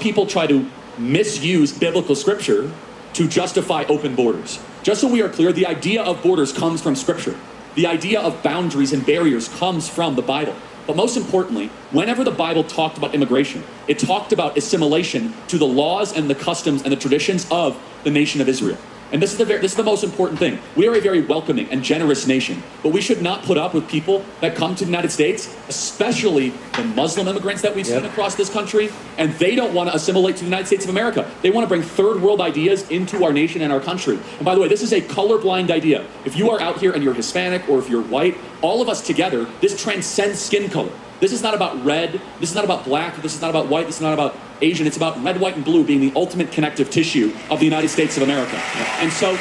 people try to misuse biblical scripture to justify open borders. Just so we are clear, the idea of borders comes from scripture. The idea of boundaries and barriers comes from the Bible. But most importantly, whenever the Bible talked about immigration, it talked about assimilation to the laws and the customs and the traditions of the nation of Israel. And this is the most important thing. We are a very welcoming and generous nation, but we should not put up with people that come to the United States, especially the Muslim immigrants that we've seen across this country, and they don't want to assimilate to the United States of America. They want to bring third world ideas into our nation and our country. And by the way, this is a colorblind idea. If you are out here and you're Hispanic or if you're white, all of us together, this transcends skin color. This is not about red, this is not about black, this is not about white, this is not about Asian, it's about red, white, and blue being the ultimate connective tissue of the United States of America. And so,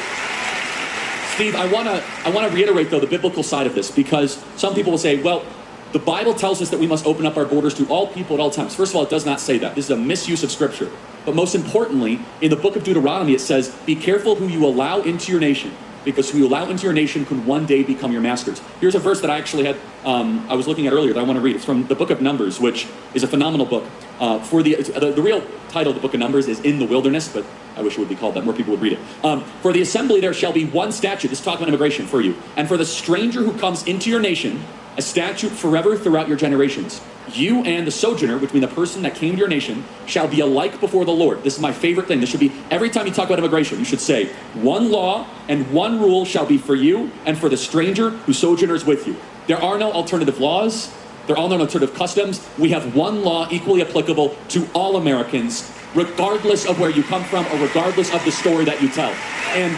Steve, I wanna reiterate though the biblical side of this, because some people will say, well, the Bible tells us that we must open up our borders to all people at all times. First of all, it does not say that. This is a misuse of scripture. But most importantly, in the book of Deuteronomy, it says, be careful who you allow into your nation, because who you allow into your nation can one day become your masters. Here's a verse that I actually had, I was looking at earlier that I want to read. It's from the book of Numbers, which is a phenomenal book. The real title of the book of Numbers is In the Wilderness, but I wish it would be called that. More people would read it. For the assembly there shall be one statute. This is talking about immigration for you. And for the stranger who comes into your nation, a statute forever throughout your generations. You and the sojourner, which means the person that came to your nation, shall be alike before the Lord. This is my favorite thing. This should be, every time you talk about immigration, you should say, one law and one rule shall be for you and for the stranger who sojourners with you. There are no alternative laws. There are no alternative customs. We have one law equally applicable to all Americans, regardless of where you come from or regardless of the story that you tell. And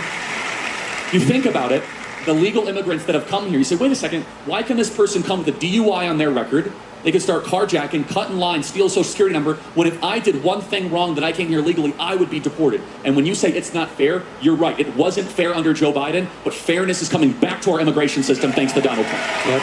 you think about it, the legal immigrants that have come here, you say, wait a second, why can this person come with a DUI on their record? They can start carjacking, cut in line, steal a social security number, when if I did one thing wrong that I came here legally, I would be deported. And when you say it's not fair, you're right. It wasn't fair under Joe Biden, but fairness is coming back to our immigration system thanks to Donald Trump. Yep.